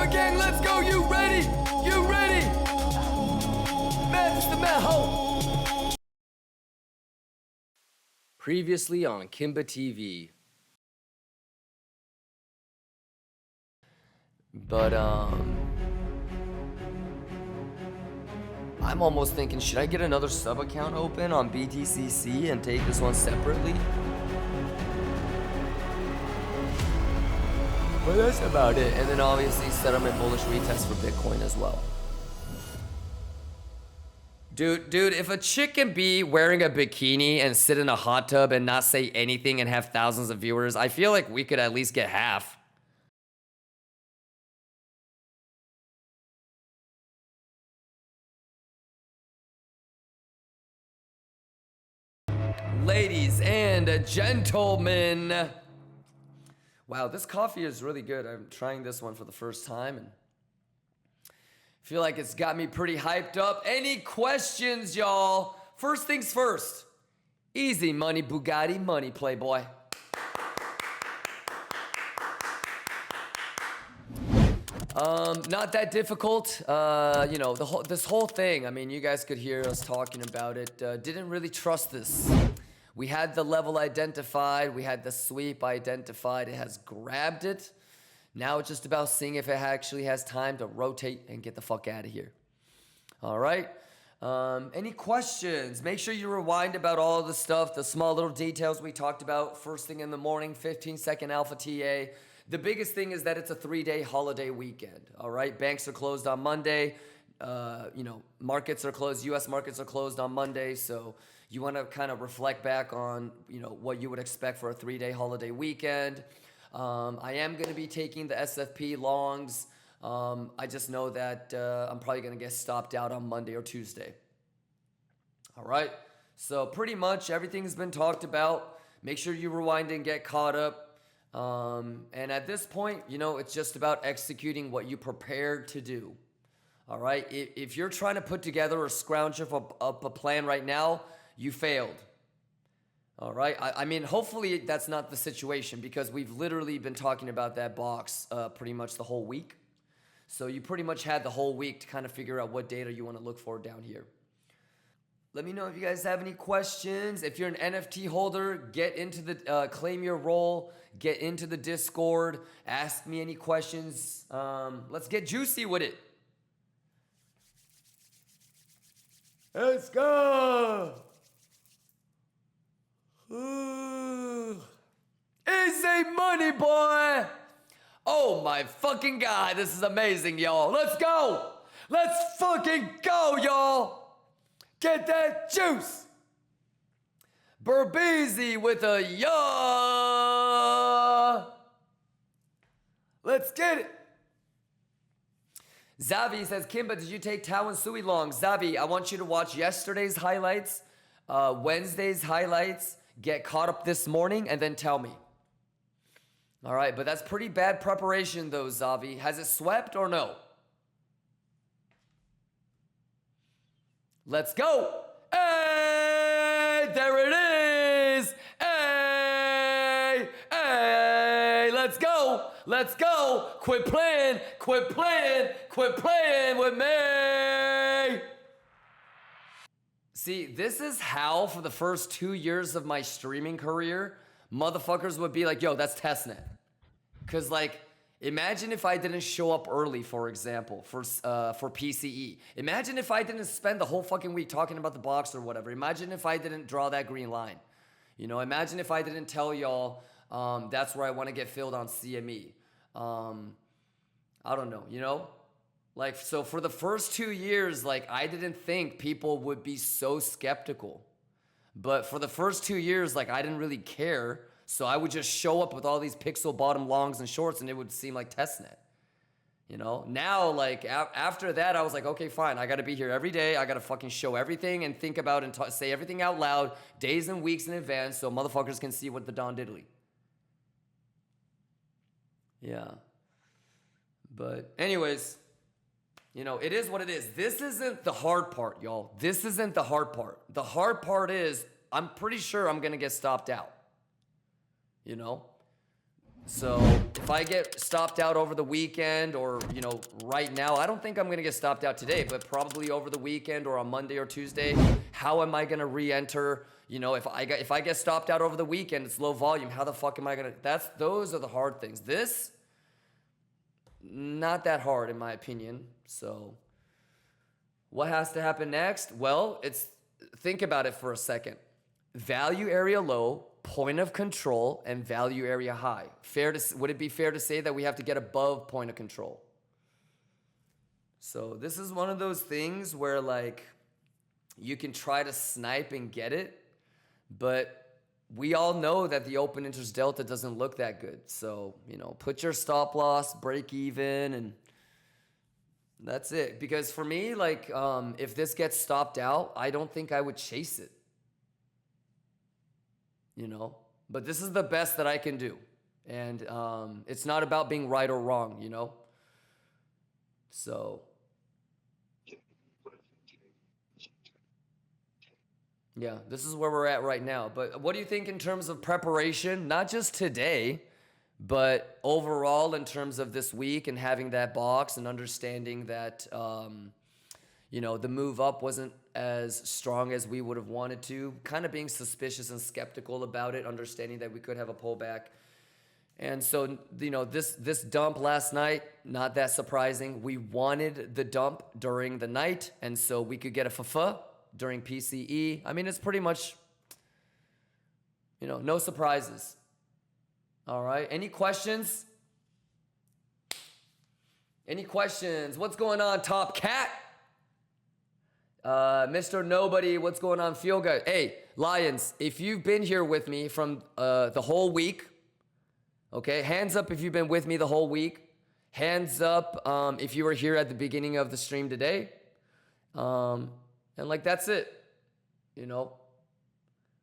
KIMBA gang, let's go. You ready? You ready? Man, it's the man ho. Previously on KIMBA TV. But I'm almost thinking, should I get another sub account open on BTCC and take this one separately? But that's about it. And then obviously settlement bullish retest for Bitcoin as well. Dude, if a chick can be wearing a bikini and sit in a hot tub and not say anything and have thousands of viewers, I feel like we could at least get half. Ladies and gentlemen. Wow, this coffee is really good. I'm trying this one for the first time and feel like it's got me pretty hyped up. Any questions, y'all? First things first. Easy money, Bugatti money, playboy. Not that difficult. You know, this whole thing, I mean, you guys could hear us talking about it. Didn't really trust this. We had the level identified. We had the sweep identified. It has grabbed it. Now it's just about seeing if it actually has time to rotate and get the fuck out of here. All right. Any questions? Make sure you rewind about all of the stuff, the small little details we talked about first thing in the morning, 15-second alpha TA. The biggest thing is that it's a 3-day holiday weekend. All right. Banks are closed on Monday. You know, markets are closed. U.S. markets are closed on Monday. So you want to kind of reflect back on, you know, what you would expect for a 3-day holiday weekend. I am going to be taking the SFP longs. I just know that I'm probably going to get stopped out on Monday or Tuesday. All right. So pretty much everything's been talked about. Make sure you rewind and get caught up. And at this point, you know, it's just about executing what you prepared to do. All right. If you're trying to put together or scrounge up a plan right now, you failed. All right. I mean, hopefully that's not the situation because we've literally been talking about that box pretty much the whole week. So you pretty much had the whole week to kind of figure out what data you want to look for down here. Let me know if you guys have any questions. If you're an NFT holder, get into the claim your role, get into the Discord, ask me any questions. Let's get juicy with it. Let's go. Easy money, boy. Oh my fucking God, this is amazing, y'all. Let's go. Let's fucking go, y'all. Get that juice. Burbeezy with a yaw. Let's get it. Zavi says, Kimba, did you take Tao and Sui long? Zavi, I want you to watch yesterday's highlights, Wednesday's highlights, get caught up this morning, and then tell me. All right, but that's pretty bad preparation, though, Zavi. Has it swept or no? Let's go. Hey, there it is. Hey, hey, let's go. Let's go. Quit playing with me. See, this is how for the first 2 years of my streaming career, motherfuckers would be like, yo, that's testnet. Because, like, imagine if I didn't show up early, for example, for PCE. Imagine if I didn't spend the whole fucking week talking about the box or whatever. Imagine if I didn't draw that green line. You know, imagine if I didn't tell y'all that's where I want to get filled on CME. I don't know, you know? Like, so for the first 2 years, like, I didn't think people would be so skeptical. But for the first 2 years, like, I didn't really care. So I would just show up with all these pixel bottom longs and shorts and it would seem like testnet. You know, now, like, after that, I was like, okay, fine. I got to be here every day. I got to fucking show everything and think about and say everything out loud days and weeks in advance so motherfuckers can see what the Don diddly. Yeah. But anyways, you know, it is what it is. This isn't the hard part, y'all. This isn't the hard part. The hard part is I'm pretty sure I'm going to get stopped out. You know? So if I get stopped out over the weekend or, you know, right now, I don't think I'm going to get stopped out today, but probably over the weekend or on Monday or Tuesday, how am I going to re-enter? You know, if I get stopped out over the weekend, it's low volume. How the fuck am I going to, those are the hard things. This, not that hard in my opinion. So what has to happen next? Well, think about it for a second. Value area low, point of control, and value area high. Would it be fair to say that we have to get above point of control? So this is one of those things where like you can try to snipe and get it, but we all know that the open interest delta doesn't look that good. So, you know, put your stop loss, break even, and that's it. Because for me, like, if this gets stopped out, I don't think I would chase it. You know, but this is the best that I can do. And it's not about being right or wrong, you know? So, yeah, this is where we're at right now. But what do you think in terms of preparation? Not just today, but overall in terms of this week and having that box and understanding that, you know, the move up wasn't as strong as we would have wanted to, kind of being suspicious and skeptical about it, understanding that we could have a pullback. And so, you know, this dump last night, not that surprising. We wanted the dump during the night, and so we could get a FFA during PCE. I mean, it's pretty much, you know, no surprises. All right, any questions? Any questions? What's going on, Top Cat? Mr. Nobody, what's going on? Feel good. Hey, Lions, if you've been here with me from the whole week, okay, hands up if you've been with me the whole week. Hands up if you were here at the beginning of the stream today. And like, that's it. You know,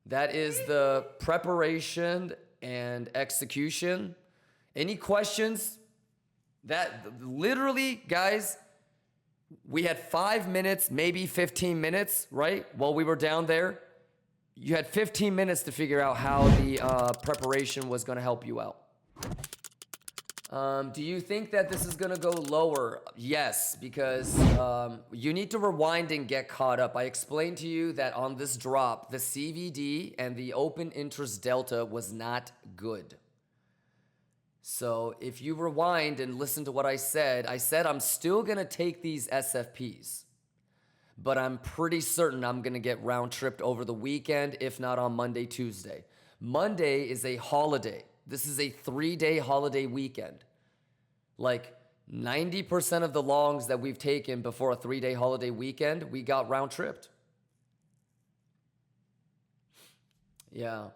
that is the preparation and execution. Any questions? That literally, guys, we had 5 minutes, maybe 15 minutes, right? While we were down there, you had 15 minutes to figure out how the preparation was going to help you out. Do you think that this is going to go lower? Yes, because you need to rewind and get caught up. I explained to you that on this drop, the CVD and the open interest delta was not good. So if you rewind and listen to what I said I'm still going to take these SFPs, but I'm pretty certain I'm going to get round tripped over the weekend, if not on Monday, Tuesday. Monday is a holiday. This is a 3-day holiday weekend. Like 90% of the longs that we've taken before a 3-day holiday weekend, we got round tripped. Yeah.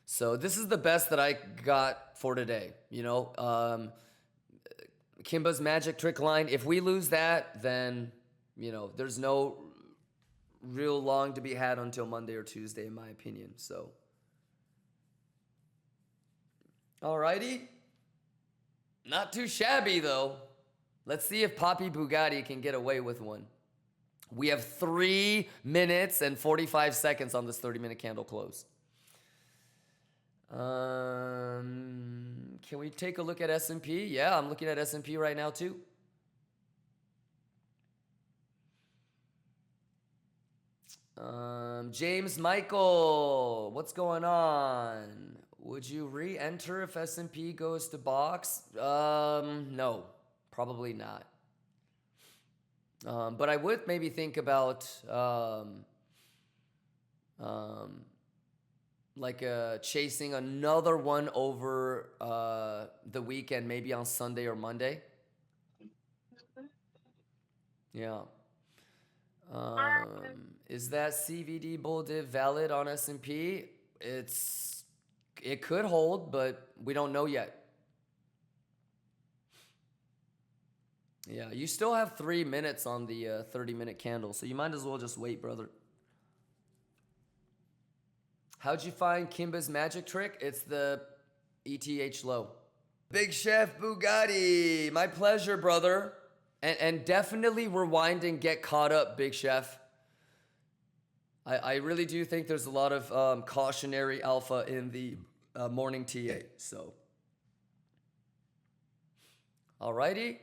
So this is the best that I got for today. You know, KIMBA's magic trick line. If we lose that, then, you know, there's no real long to be had until Monday or Tuesday, in my opinion. So, alrighty. Not too shabby, though. Let's see if Poppy Bugatti can get away with one. We have 3 minutes and 45 seconds on this 30-minute candle close. Can we take a look at S&P? Yeah, I'm looking at S&P right now too. James Michael, what's going on? Would you re-enter if S&P goes to box? No, probably not. But I would maybe think about like chasing another one over the weekend, maybe on Sunday or Monday. Yeah. Is that CVD bull div valid on S&P? It could hold, but we don't know yet. Yeah, you still have 3 minutes on the 30-minute candle, so you might as well just wait, brother. How'd you find KIMBA's magic trick? It's the ETH low. Big Chef Bugatti, my pleasure, brother. And definitely rewind and get caught up, Big Chef. I really do think there's a lot of cautionary alpha in the morning TA. So Alrighty?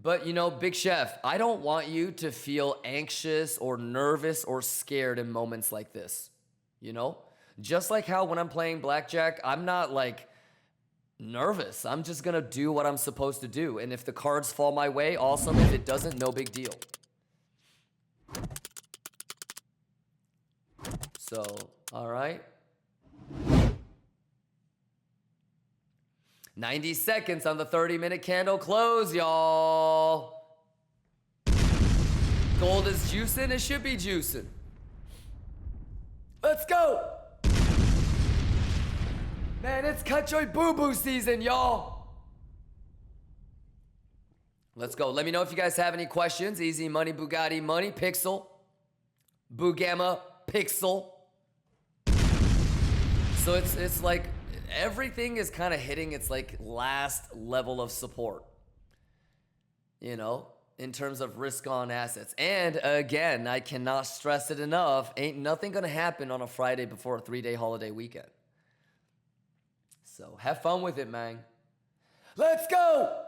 But you know, Big Chef, I don't want you to feel anxious or nervous or scared in moments like this. You know? Just like how when I'm playing blackjack, I'm not like nervous. I'm just gonna do what I'm supposed to do. And if the cards fall my way, awesome. If it doesn't, no big deal. So, alright. 90 seconds on the 30-minute candle close, y'all. Gold is juicing. It should be juicing. Let's go. Man, it's Kachoy Boo Boo season, y'all. Let's go. Let me know if you guys have any questions. Easy Money, Bugatti Money, Pixel. Boogamma, Pixel. So it's like everything is kind of hitting its like last level of support, you know, in terms of risk on assets. And again, I cannot stress it enough. Ain't nothing gonna happen on a Friday before a 3-day holiday weekend. So have fun with it, man. Let's go.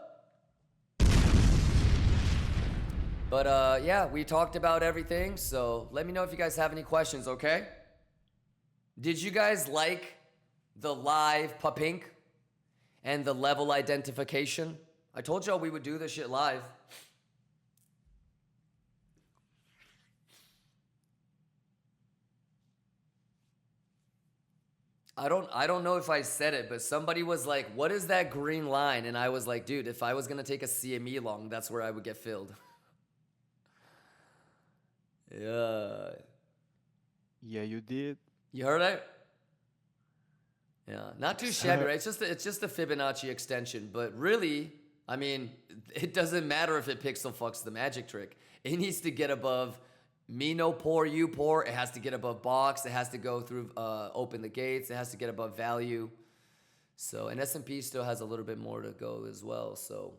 But yeah, we talked about everything. So let me know if you guys have any questions, okay? Did you guys like the live Papink and the level identification? I told y'all we would do this shit live. I don't know if I said it, but somebody was like, "What is that green line?" And I was like, "Dude, if I was gonna take a CME long, that's where I would get filled." Yeah. Yeah, you did. You heard it? Yeah, not too shabby, right? It's just a Fibonacci extension, but really, I mean, it doesn't matter if it pixel fucks the magic trick. It needs to get above me no pour, you pour. It has to get above box. It has to go through open the gates. It has to get above value. So, and S&P still has a little bit more to go as well. So,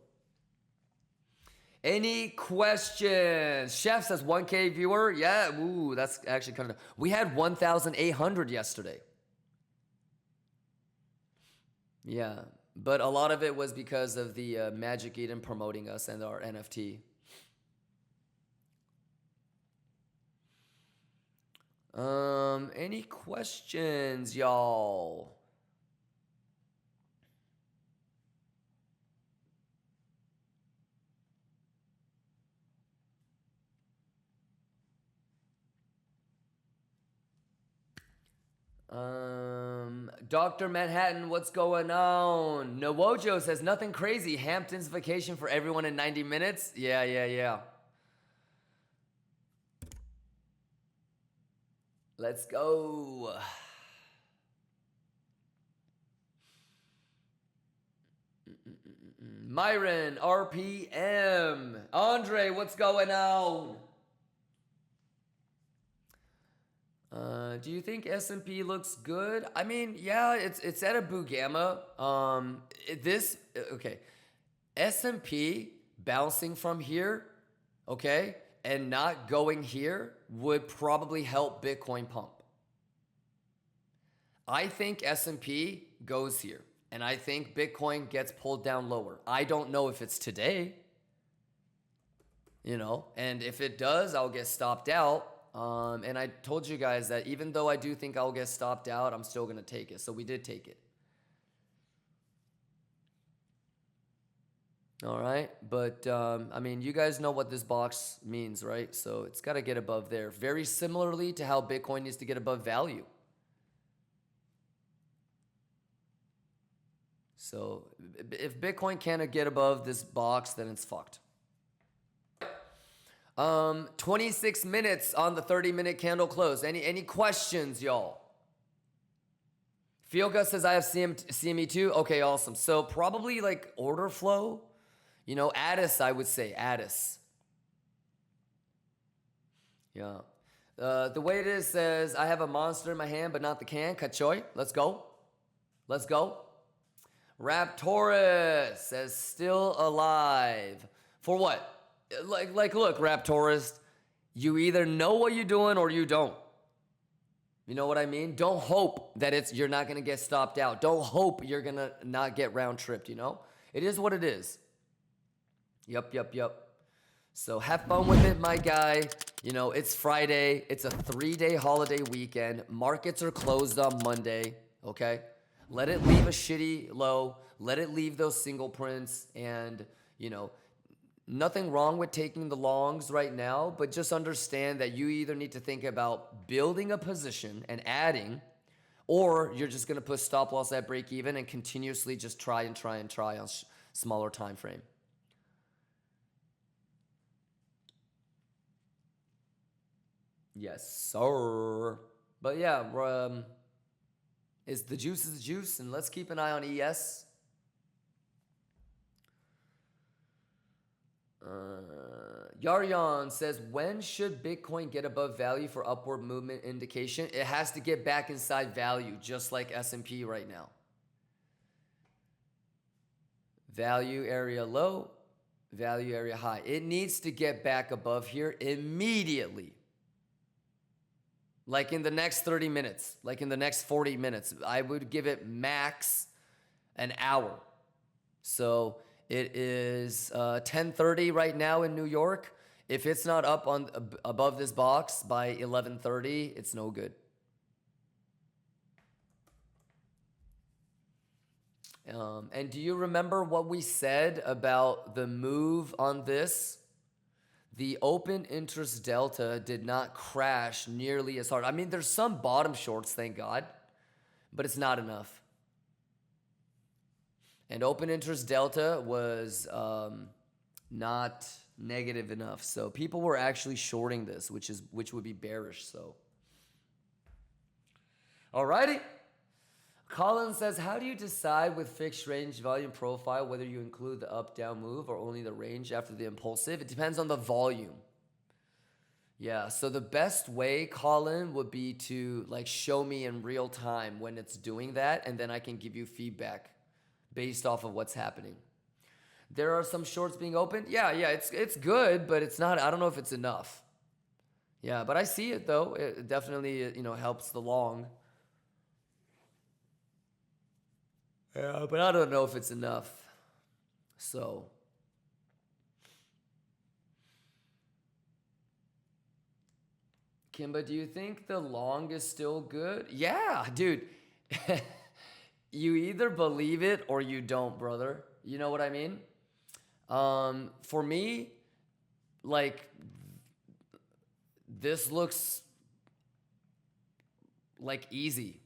any questions? Chef says 1K viewer. Yeah, ooh, that's actually kind of. We had 1,800 yesterday. Yeah, but a lot of it was because of the Magic Eden promoting us and our NFT. Any questions, y'all? Dr. Manhattan, what's going on? Nowojo says nothing crazy. Hampton's vacation for everyone in 90 minutes. Yeah. Let's go. Myron, RPM. Andre, what's going on? Do you think S&P looks good? I mean, yeah, it's at a Boogamma. Okay. S&P bouncing from here, okay, and not going here would probably help Bitcoin pump. I think S&P goes here, and I think Bitcoin gets pulled down lower. I don't know if it's today, you know, and if it does, I'll get stopped out. And I told you guys that even though I do think I'll get stopped out, I'm still going to take it. So we did take it. All right. But, I mean, you guys know what this box means, right? So it's got to get above there. Very similarly to how Bitcoin needs to get above value. So if Bitcoin can't get above this box, then it's fucked. 26 minutes on the 30-minute candle close. Any questions, y'all? Fioga says I have CME too. Okay, awesome. So probably like order flow. You know, Addis, I would say Addis. Yeah. The way it is says I have a monster in my hand, but not the can. Kachoy. Let's go. Let's go. Raptorus says still alive. For what? Like, look, Raptorist, you either know what you're doing or you don't. You know what I mean? Don't hope that you're not going to get stopped out. Don't hope you're going to not get round tripped, you know? It is what it is. Yep. So have fun with it, my guy. You know, it's Friday. It's a 3-day holiday weekend. Markets are closed on Monday, okay? Let it leave a shitty low. Let it leave those single prints. And, you know, nothing wrong with taking the longs right now, but just understand that you either need to think about building a position and adding, or you're just going to put stop loss at break even and continuously just try on smaller time frame. Yes, sir. But yeah, is the juice, and let's keep an eye on ES. Yaryan says, when should Bitcoin get above value for upward movement indication? It has to get back inside value, just like S&P right now. Value area low, value area high. It needs to get back above here immediately. Like in the next 30 minutes, like in the next 40 minutes. I would give it max an hour. So it is 10:30 right now in New York. If it's not up on above this box by 11:30, it's no good. And do you remember what we said about the move on this? The open interest delta did not crash nearly as hard. I mean, there's some bottom shorts, thank God, but it's not enough. And open interest delta was not negative enough. So people were actually shorting this, which would be bearish. So, alrighty. Colin says, how do you decide with fixed range volume profile whether you include the up down move or only the range after the impulsive? It depends on the volume. Yeah, so the best way, Colin, would be to like show me in real time when it's doing that, and then I can give you feedback based off of what's happening. There are some shorts being opened. Yeah, it's good, but it's not, I don't know if it's enough. Yeah, but I see it though. It definitely, helps the long. Yeah, but I don't know if it's enough. So, Kimba, do you think the long is still good? Yeah, dude. You either believe it or you don't, brother. You know what I mean? For me, like, this looks like easy.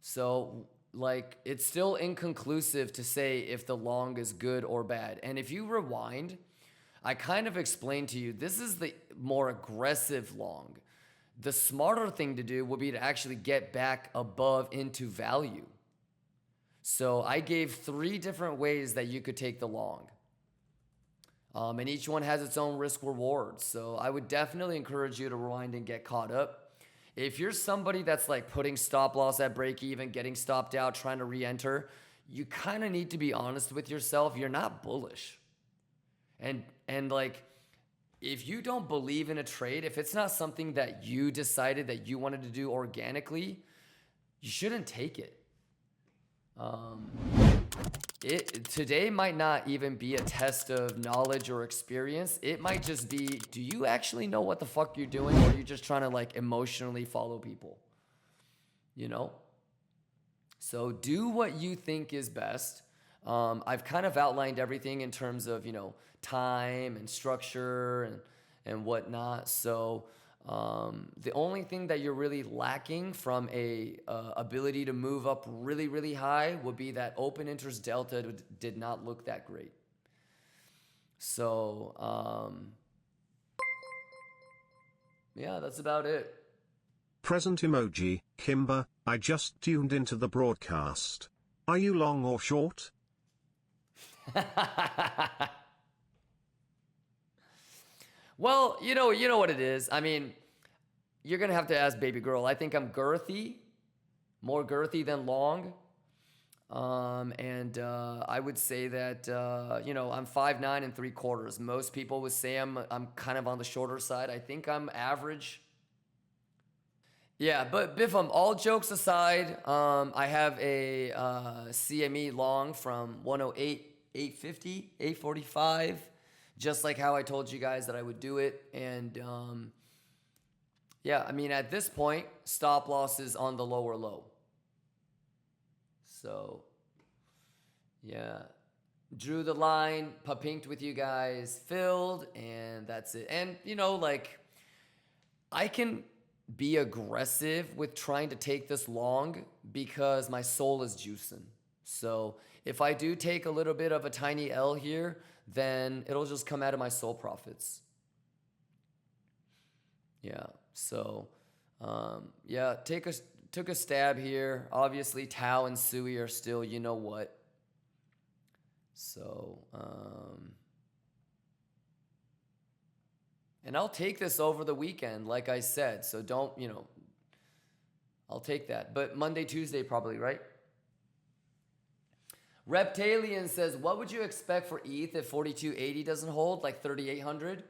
So, like, it's still inconclusive to say if the long is good or bad. And if you rewind, I kind of explained to you, this is the more aggressive long. The smarter thing to do would be to actually get back above into value. So I gave 3 different ways that you could take the long. And each one has its own risk reward. So I would definitely encourage you to rewind and get caught up. If you're somebody that's like putting stop loss at break even, getting stopped out, trying to re-enter, you kind of need to be honest with yourself. You're not bullish. And like, if you don't believe in a trade, if it's not something that you decided that you wanted to do organically, you shouldn't take it. Today might not even be a test of knowledge or experience. It might just be, do you actually know what the fuck you're doing, or are you just trying to like emotionally follow people? So do what you think is best. I've kind of outlined everything in terms of, time and structure and whatnot. So the only thing that you're really lacking from a ability to move up really, really high would be that open interest delta did not look that great. So yeah, that's about it. Present emoji, Kimba, I just tuned into the broadcast. Are you long or short? Well, you know what it is. I mean, you're going to have to ask baby girl. I think I'm girthy, more girthy than long. And I would say that, I'm 5'9"3/4. Most people would say I'm kind of on the shorter side. I think I'm average. Yeah, but Biffum, all jokes aside, I have a CME long from 108, 850, 845, just like how I told you guys that I would do it. And yeah, I mean, at this point, stop loss is on the lower low. So, yeah. Drew the line, pinked with you guys, filled, and that's it. And, you know, like, I can be aggressive with trying to take this long because my soul is juicing. So if I do take a little bit of a tiny L here, then it'll just come out of my soul profits. Yeah. So, yeah, took a stab here. Obviously, Tao and Sui are still, you know what. So, and I'll take this over the weekend, like I said. So don't, you know, I'll take that. But Monday, Tuesday, probably, right? Reptalian says, what would you expect for ETH if 4280 doesn't hold, like 3800?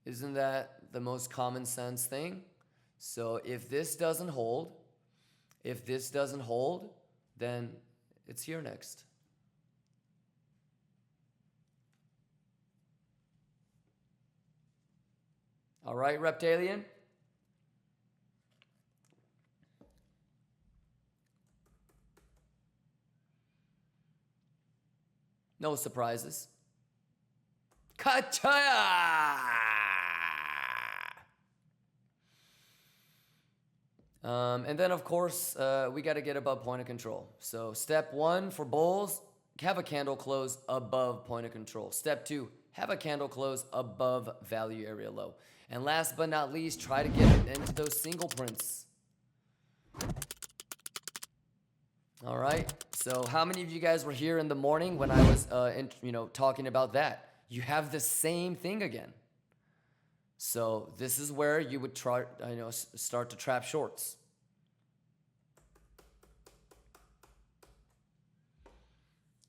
Isn't that the most common sense thing? So if this doesn't hold, then it's here next. All right, Reptalian? No surprises. Kachaya! And then, of course, we got to get above point of control. So step 1 for bulls, have a candle close above point of control. Step 2, have a candle close above value area low. And last but not least, try to get into those single prints. All right. So how many of you guys were here in the morning when I was, talking about that? You have the same thing again. So this is where you would try, start to trap shorts.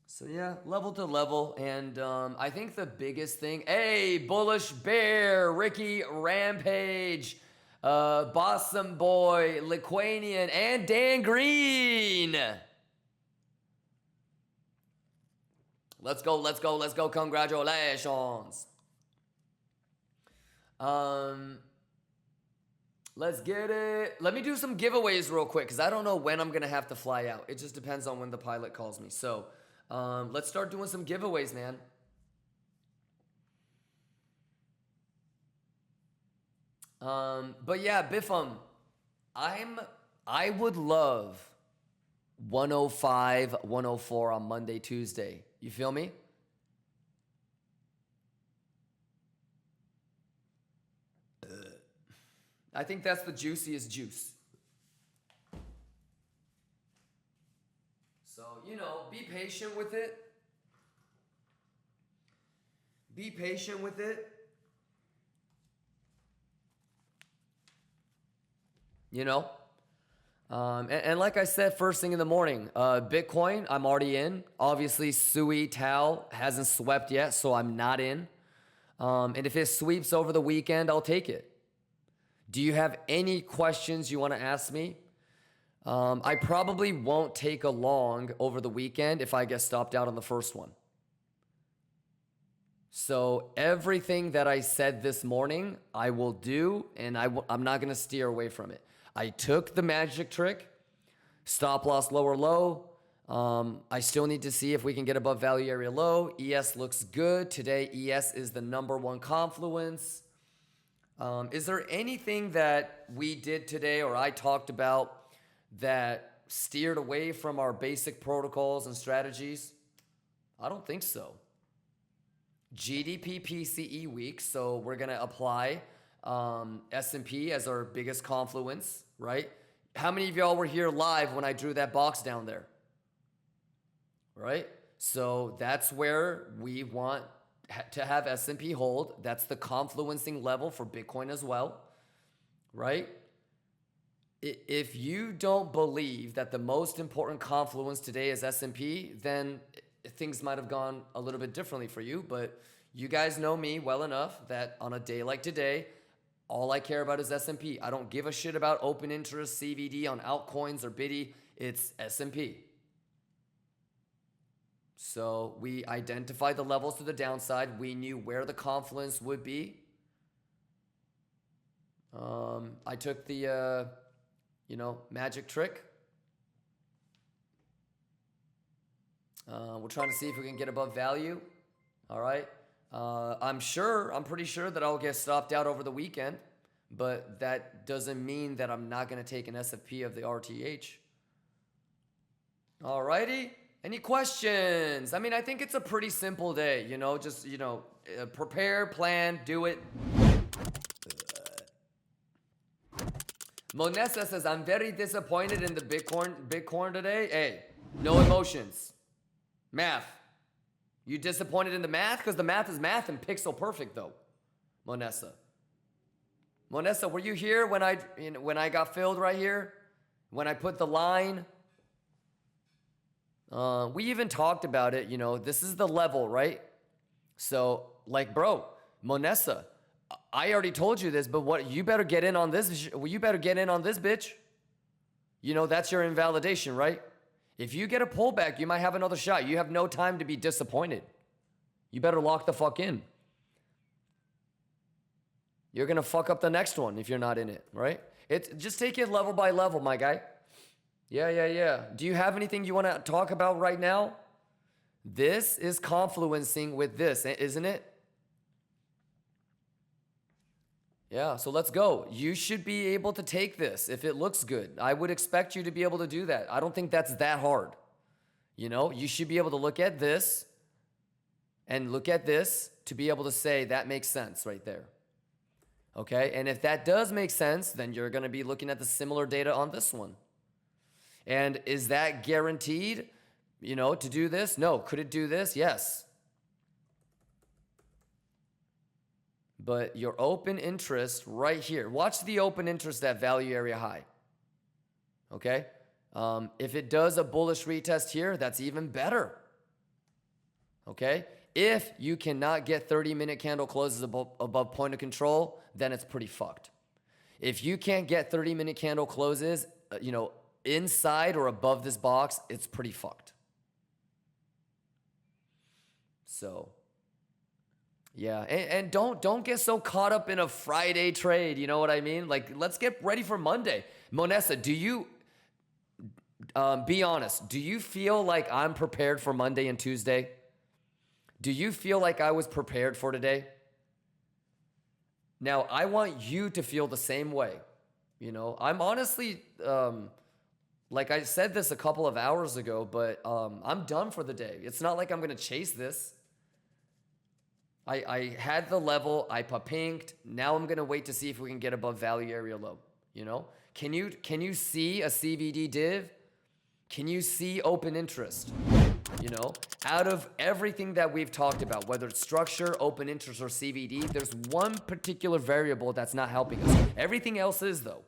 So yeah, level to level, and I think the biggest thing, hey, Bullish Bear, Ricky Rampage, Bossum Boy, Liquanian, and Dan Green. Let's go, congratulations. Let's get it. Let me do some giveaways real quick, because I don't know when I'm going to have to fly out. It just depends on when the pilot calls me. So let's start doing some giveaways, man. But yeah, Biffum, I would love 105, 104 on Monday, Tuesday. You feel me? I think that's the juiciest juice. So, be patient with it. Be patient with it. And like I said, first thing in the morning, Bitcoin, I'm already in. Obviously, Sui Tao hasn't swept yet, so I'm not in. And if it sweeps over the weekend, I'll take it. Do you have any questions you want to ask me? I probably won't take a long over the weekend if I get stopped out on the first one. So everything that I said this morning, I will do, and I'm not going to steer away from it. I took the magic trick, stop loss lower low. I still need to see if we can get above value area low. ES looks good. Today, ES is the #1 confluence. Is there anything that we did today or I talked about that steered away from our basic protocols and strategies? I don't think so. GDP PCE week, so we're going to apply S&P as our biggest confluence, right? How many of y'all were here live when I drew that box down there? Right? So that's where we want to have S&P hold. That's the confluencing level for Bitcoin as well, right? If you don't believe that the most important confluence today is S&P, then things might have gone a little bit differently for you. But, You guys know me well enough that on a day like today, all I care about is S&P. I don't give a shit about open interest, CVD on altcoins or BIDI. It's S&P. So we identified the levels to the downside. We knew where the confluence would be. I took the, magic trick. We're trying to see if we can get above value. All right. I'm pretty sure that I'll get stopped out over the weekend, but that doesn't mean that I'm not going to take an SFP of the RTH. All righty. Any questions? I mean, I think it's a pretty simple day, just, prepare, plan, do it. Monessa says, I'm very disappointed in the Bitcoin today. Hey, no emotions. Math. You disappointed in the math? Because the math is math and pixel perfect, though. Monessa. Monessa, were you here when I got filled right here? When I put the line? We even talked about it, this is the level, right? So, bro, Monessa, I already told you this, but you better get in on this. You better get in on this, bitch. That's your invalidation, right? If you get a pullback, you might have another shot. You have no time to be disappointed. You better lock the fuck in. You're going to fuck up the next one if you're not in it, right? Just take it level by level, my guy. Yeah. Do you have anything you want to talk about right now? This is confluencing with this, isn't it? Yeah, so let's go. You should be able to take this if it looks good. I would expect you to be able to do that. I don't think that's that hard. You should be able to look at this and look at this to be able to say that makes sense right there. Okay, and if that does make sense, then you're going to be looking at the similar data on this one. And is that guaranteed, to do this? No. Could it do this? Yes. But your open interest right here, watch the open interest at value area high. Okay? If it does a bullish retest here, that's even better. Okay? If you cannot get 30-minute candle closes above point of control, then it's pretty fucked. If you can't get 30-minute candle closes, inside or above this box, it's pretty fucked. So, yeah, and don't get so caught up in a Friday trade, you know what I mean? Let's get ready for Monday. Monessa, do you, be honest, do you feel like I'm prepared for Monday and Tuesday? Do you feel like I was prepared for today? Now, I want you to feel the same way. I'm honestly, like I said this a couple of hours ago, but I'm done for the day. It's not like I'm going to chase this. I had the level, I pinked. Now I'm going to wait to see if we can get above value area low. Can you see a CVD div? Can you see open interest? Out of everything that we've talked about, whether it's structure, open interest, or CVD, there's one particular variable that's not helping us. Everything else is, though.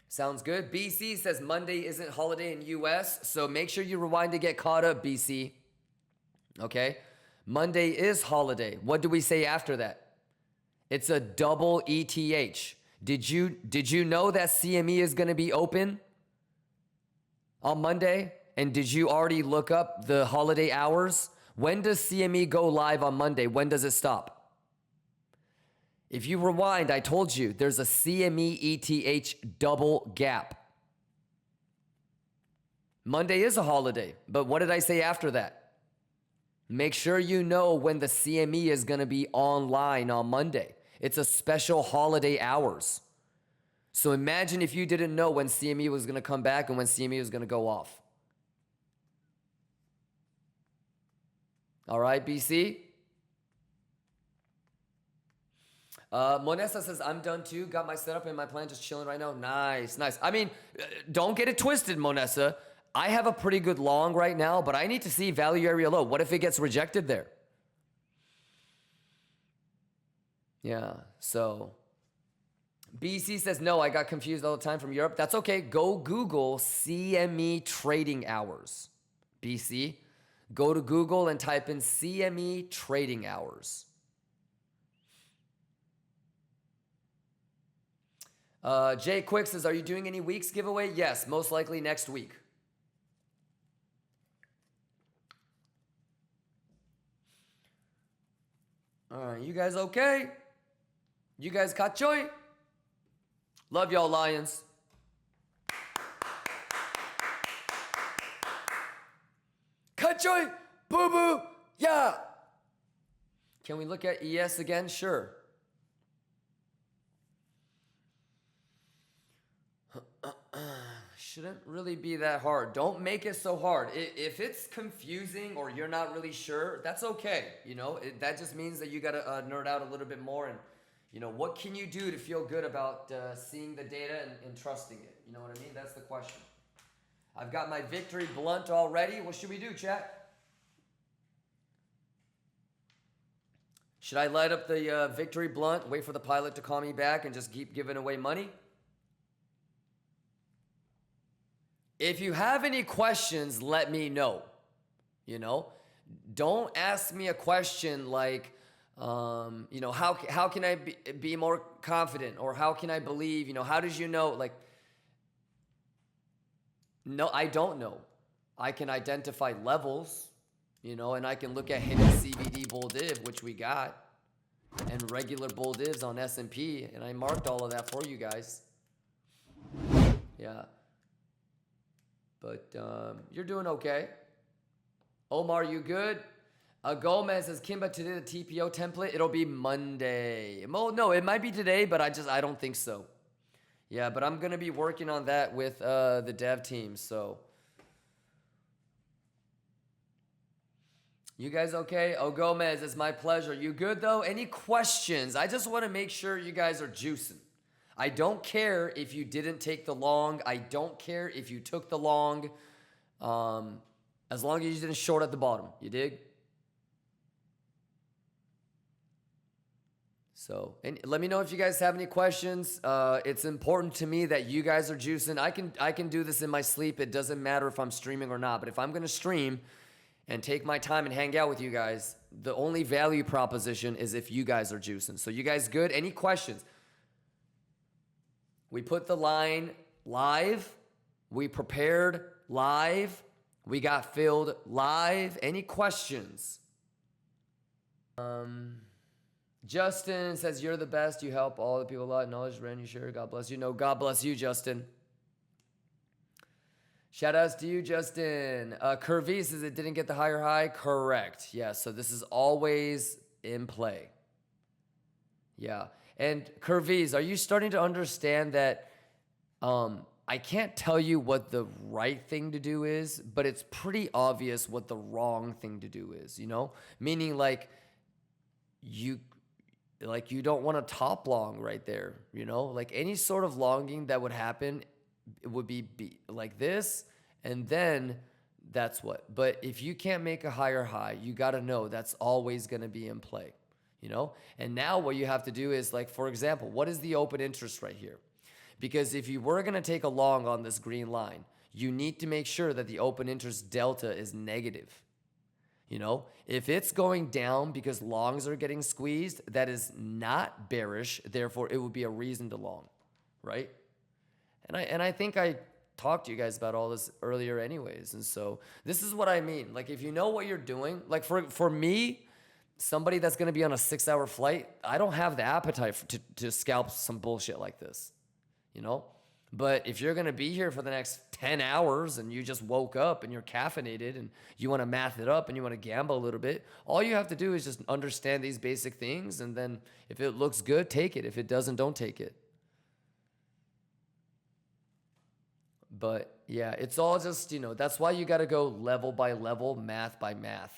Sounds good. BC says Monday isn't holiday in US, so make sure you rewind to get caught up, BC. Okay? Monday is holiday. What do we say after that? It's a double ETH. Did you know that CME is going to be open on Monday? And did you already look up the holiday hours? When does CME go live on Monday? When does it stop? If you rewind, I told you there's a CME ETH double gap. Monday is a holiday, but what did I say after that? Make sure you know when the CME is going to be online on Monday. It's a special holiday hours. So imagine if you didn't know when CME was going to come back and when CME was going to go off. All right, BC? Monessa says, I'm done too. Got my setup and my plan just chilling right now. Nice. I mean, don't get it twisted, Monessa. I have a pretty good long right now, but I need to see value area low. What if it gets rejected there? Yeah, so BC says, no, I got confused all the time from Europe. That's okay. Go Google CME trading hours. BC, go to Google and type in CME trading hours. Jay Quick says, are you doing any weeks giveaway? Yes, most likely next week. All right, you guys okay? You guys caught joy? Love y'all, Lions. Cut joy, boo boo, yeah. Can we look at ES again? Sure. Shouldn't really be that hard. Don't make it so hard. If it's confusing or you're not really sure, that's okay. You know, that just means that you gotta nerd out a little bit more. And you know, what can you do to feel good about seeing the data and trusting it? You know what I mean? That's the question. I've got my victory blunt already. What should we do, chat? Should I light up the victory blunt, wait for the pilot to call me back, and just keep giving away money? If you have any questions, let me know. You know, don't ask me a question like, you know, how can I be more confident, or how can I believe? You know, how did you know? Like, no, I don't know. I can identify levels, you know, and I can look at hidden CBD bull div, which we got, and regular bull divs on S&P, and I marked all of that for you guys. Yeah. But you're doing okay. Omar, you good? Gomez says, Kimba, today the TPO template, it'll be Monday. Oh, no, it might be today, but I don't think so. Yeah, but I'm going to be working on that with the dev team, so. You guys okay? Oh, Gomez, it's my pleasure. You good, though? Any questions? I just want to make sure you guys are juicing. I don't care if you didn't take the long. I don't care if you took the long. As long as you didn't short at the bottom. You dig? So, and let me know if you guys have any questions. It's important to me that you guys are juicing. I can do this in my sleep. It doesn't matter if I'm streaming or not. But if I'm going to stream and take my time and hang out with you guys, the only value proposition is if you guys are juicing. So you guys good? Any questions? We put the line live. We prepared live. We got filled live. Any questions? Justin says, you're the best. You help all the people a lot. Knowledge, Ren, you share. God bless you. No, God bless you, Justin. Shout outs to you, Justin. Curvy says it didn't get the higher high. Correct. Yeah, so this is always in play. Yeah. And Curvies, are you starting to understand that I can't tell you what the right thing to do is, but it's pretty obvious what the wrong thing to do is, you know? Meaning like you don't want to top long right there, you know? Like any sort of longing that would happen, it would be like this, and then that's what. But if you can't make a higher high, you got to know that's always going to be in play. You know, and now what you have to do is, like, for example, what is the open interest right here? Because if you were going to take a long on this green line, you need to make sure that the open interest delta is negative. You know, if it's going down because longs are getting squeezed, that is not bearish. Therefore, it would be a reason to long, right? And I think I talked to you guys about all this earlier anyways. And so this is what I mean. Like, if you know what you're doing, like for me, somebody that's going to be on a 6-hour flight, I don't have the appetite to scalp some bullshit like this, you know? But if you're going to be here for the next 10 hours and you just woke up and you're caffeinated and you want to math it up and you want to gamble a little bit, all you have to do is just understand these basic things. And then if it looks good, take it. If it doesn't, don't take it. But yeah, it's all just, you know, that's why you got to go level by level, math by math.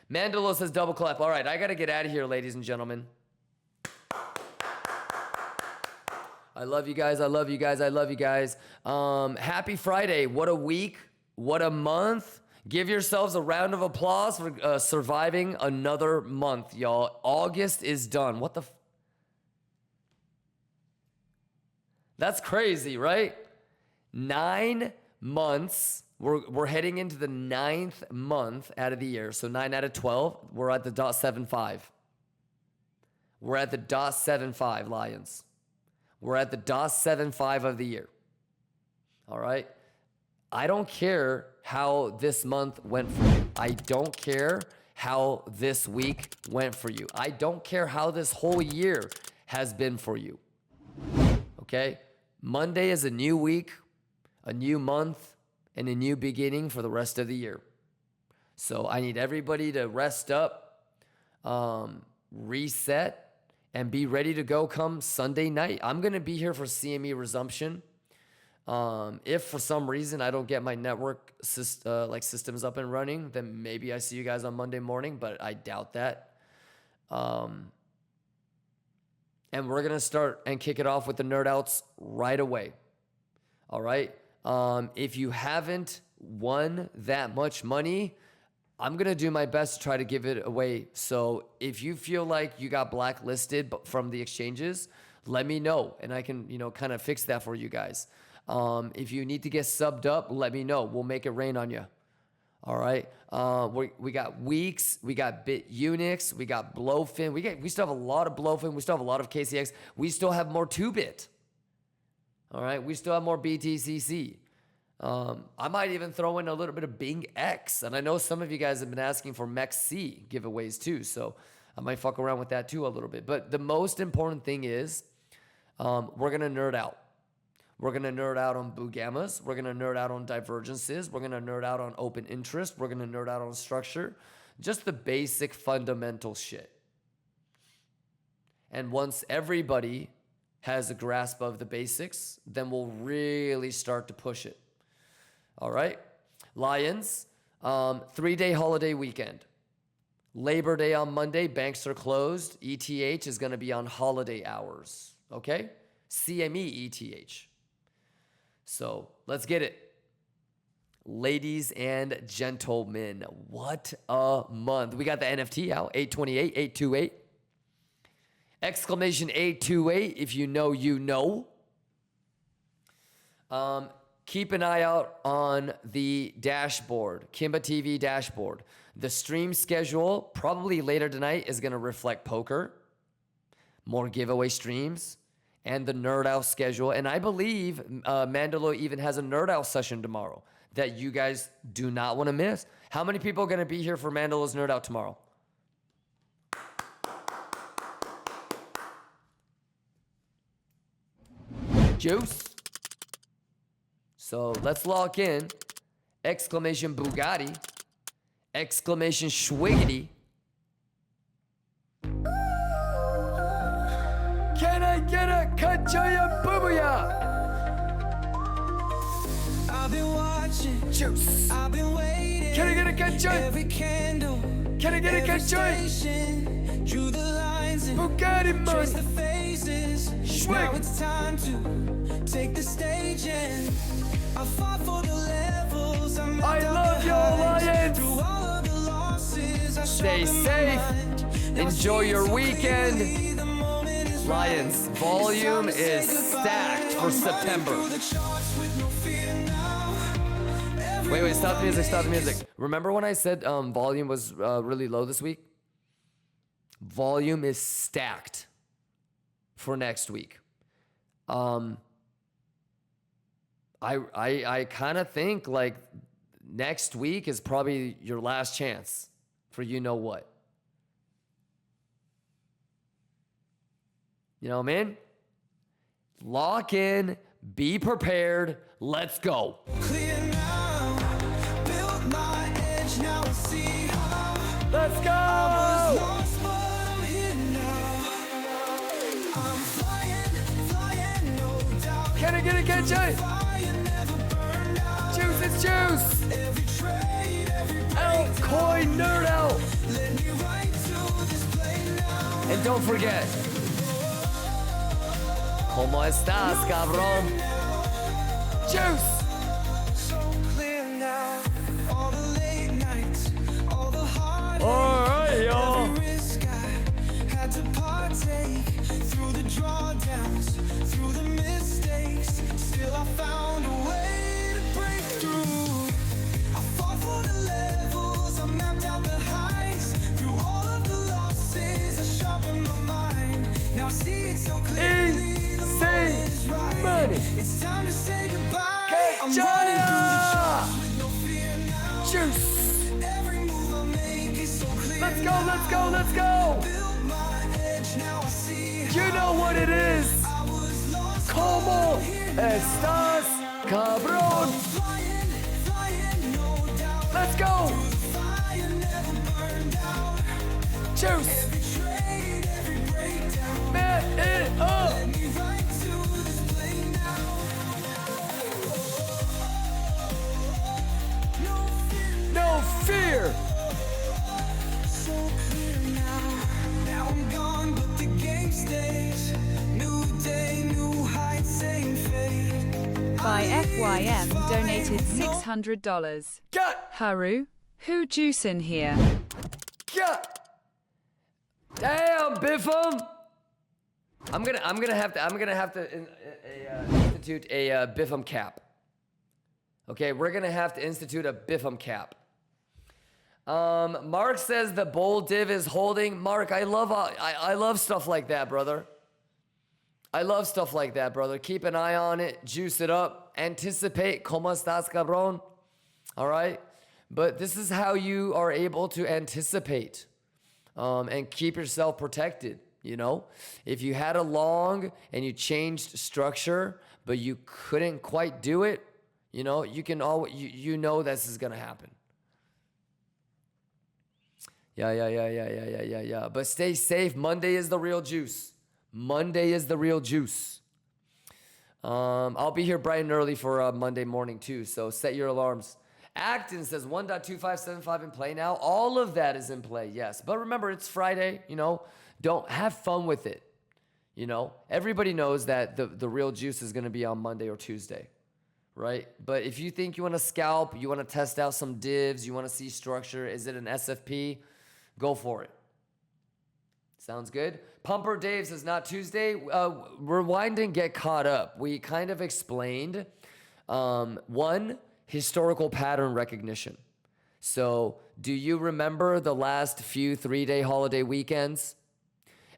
Mandela says double clap. All right, I got to get out of here, ladies and gentlemen. I love you guys. I love you guys. I love you guys. Happy Friday. What a week. What a month. Give yourselves a round of applause for surviving another month, y'all. August is done. What the That's crazy, right? 9 months. We're heading into the 9th month out of the year. So 9 out of 12, we're at the .75. We're at the .75, Lions. We're at the .75 of the year. All right? I don't care how this month went for you. I don't care how this week went for you. I don't care how this whole year has been for you. Okay? Monday is a new week, a new month, and a new beginning for the rest of the year. So I need everybody to rest up, reset, and be ready to go come Sunday night. I'm going to be here for CME resumption. If for some reason I don't get my network systems up and running, then maybe I see you guys on Monday morning, but I doubt that. And we're going to start and kick it off with the nerd outs right away. All right. If you haven't won that much money, I'm going to do my best to try to give it away. So if you feel like you got blacklisted from the exchanges, let me know and I can, kind of fix that for you guys. If you need to get subbed up, let me know. We'll make it rain on you. All right. We got WEEX, we got BitUnix, we got BLOFIN. We still have a lot of BLOFIN. We still have a lot of KCEX. We still have more 2-bit. All right. We still have more BTCC. I might even throw in a little bit of BingX. And I know some of you guys have been asking for MEXC giveaways too. So I might fuck around with that too a little bit. But the most important thing is we're going to nerd out. We're going to nerd out on boot gammas. We're going to nerd out on divergences. We're going to nerd out on open interest. We're going to nerd out on structure. Just the basic fundamental shit. And once everybody has a grasp of the basics, then we'll really start to push it. All right? Lions, 3-day holiday weekend. Labor Day on Monday, banks are closed. ETH is going to be on holiday hours. Okay? CME ETH. So let's get it. Ladies and gentlemen, what a month. We got the NFT out, 828, 828. Exclamation 828, if you know, you know. Keep an eye out on the dashboard, KIMBA TV dashboard. The stream schedule, probably later tonight, is going to reflect poker, more giveaway streams, and the nerd out schedule. And I believe Mandalo even has a nerd out session tomorrow that you guys do not want to miss. How many people are going to be here for Mandalo's nerd out tomorrow? Juice. So let's lock in. Exclamation Bugatti. Exclamation Schwiggity. Can I get a Kachaya Booyah? I've been watching. Juice. I've been waiting. Can I get a Kachaya? Every candle. Can I get a every Kachaya? station, drew the lines and Bugatti traced the money. faces. Schwig. Now it's time to take the stage and I fought for the levels. I love your Lions. Through all of the losses, I Stay sharpened my safe. mind. Now Enjoy see your so weekend. clearly the moment is Lions, right. volume It's time to say is goodbye. stacked for I'm running September. through the charts with no fear now. Wait, stop the music, stop the music. Remember when I said volume was really low this week? Volume is stacked for next week. I kind of think like next week is probably your last chance for you know what. You know what I mean? Lock in, be prepared, let's go. Clear now, built my edge, now I see how Let's I go! was lost, but I'm here now. I'm flying, no doubt. Can I get a catch? Fire never burned out. Juice, it's juice! Every trade, every Altcoin nerd out! led me right to this play now. And don't forget, ¿cómo estás, cabrón? Juice! So clear now, all the late nights, all the hard Alright, y'all. every risk I had to partake through the drawdowns, through the mistakes. see it so clearly. The moment is right. Money. It's time to say goodbye. Okay, I'm running through the China. traps with no fear now. Juice. Every move I make is so clear. Let's go, let's go, let's go. Build my edge, now I see You know what it is. I was lost. ¿Cómo estás, cabrón? Flying, flying, no doubt. Let's go. Fire never burned out. Juice. Every trade, every breakdown. Man it up. Let me right to this play now. No fear, No fear. so clear now. Now I'm gone, but the game stays. New day, new heights, same fate. By FYM donated $600. Got. Haru, who juicing here? Got. Damn, Biffum. I'm gonna have to institute a Biffum cap. Okay, we're gonna have to institute a Biffum cap. Mark says the bowl div is holding. Mark, I love stuff like that, brother. I love stuff like that, brother. Keep an eye on it. Juice it up. Anticipate. ¿Cómo estás, cabrón? All right? But this is how you are able to anticipate and keep yourself protected, you know? If you had a long and you changed structure, but you couldn't quite do it, you know, you can always, you know this is going to happen. Yeah. But stay safe. Monday is the real juice. Monday is the real juice. I'll be here bright and early for Monday morning too, so set your alarms. Acton says 1.2575 in play now. All of that is in play, yes. But remember, it's Friday, you know. Don't have fun with it. You know, everybody knows that the real juice is going to be on Monday or Tuesday, right? But if you think you want to scalp, you want to test out some divs, you want to see structure, is it an SFP? Go for it. Sounds good. Pumper Dave says not Tuesday. Rewind and get caught up. We kind of explained one, historical pattern recognition. So do you remember the last few 3-day holiday weekends?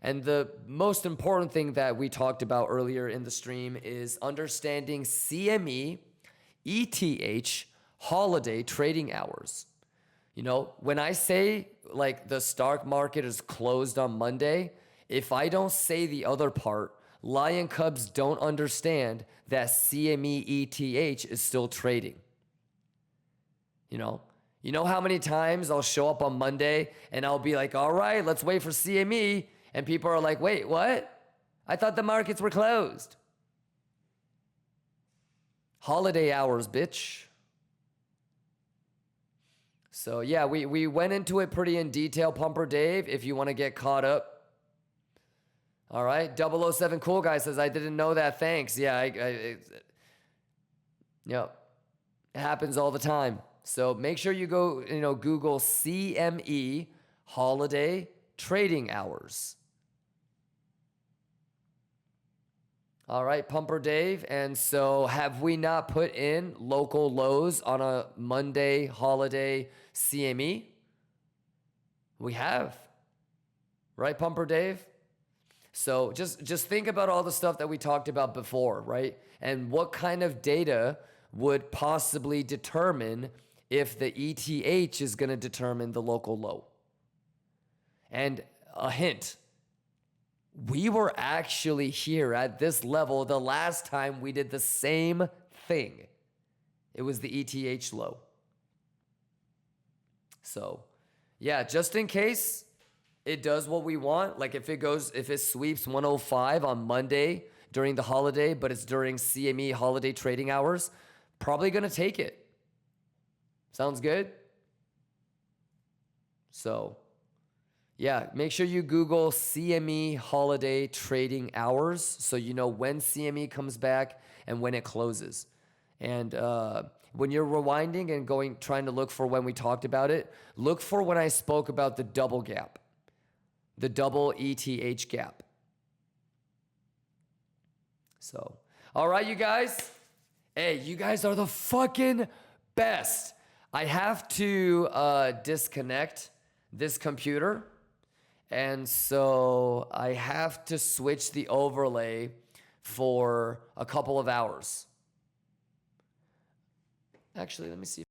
And the most important thing that we talked about earlier in the stream is understanding CME, ETH, holiday trading hours. You know, when I say like the stock market is closed on Monday, if I don't say the other part, Lion Cubs don't understand that CME ETH is still trading. You know how many times I'll show up on Monday and I'll be like, all right, let's wait for CME. And people are like, wait, what? I thought the markets were closed. Holiday hours, bitch. So yeah, we went into it pretty in detail, Pumper Dave, if you want to get caught up. All right, 007 Cool Guy says, I didn't know that, thanks. Yeah, it happens all the time. So make sure you go, Google CME holiday trading hours. All right, Pumper Dave. And so have we not put in local lows on a Monday holiday CME? We have. Right, Pumper Dave? So just think about all the stuff that we talked about before, right? And what kind of data would possibly determine if the ETH is going to determine the local low. And a hint, we were actually here at this level the last time we did the same thing. It was the ETH low. So, yeah, just in case it does what we want, like if it sweeps 105 on Monday during the holiday, but it's during CME holiday trading hours, probably going to take it. Sounds good? So, yeah, make sure you Google CME holiday trading hours so you know when CME comes back and when it closes. And when you're rewinding and trying to look for when we talked about it, look for when I spoke about the double gap, the double ETH gap. So, all right, you guys. Hey, you guys are the fucking best. I have to disconnect this computer And so I have to switch the overlay for a couple of hours. Actually, let me see.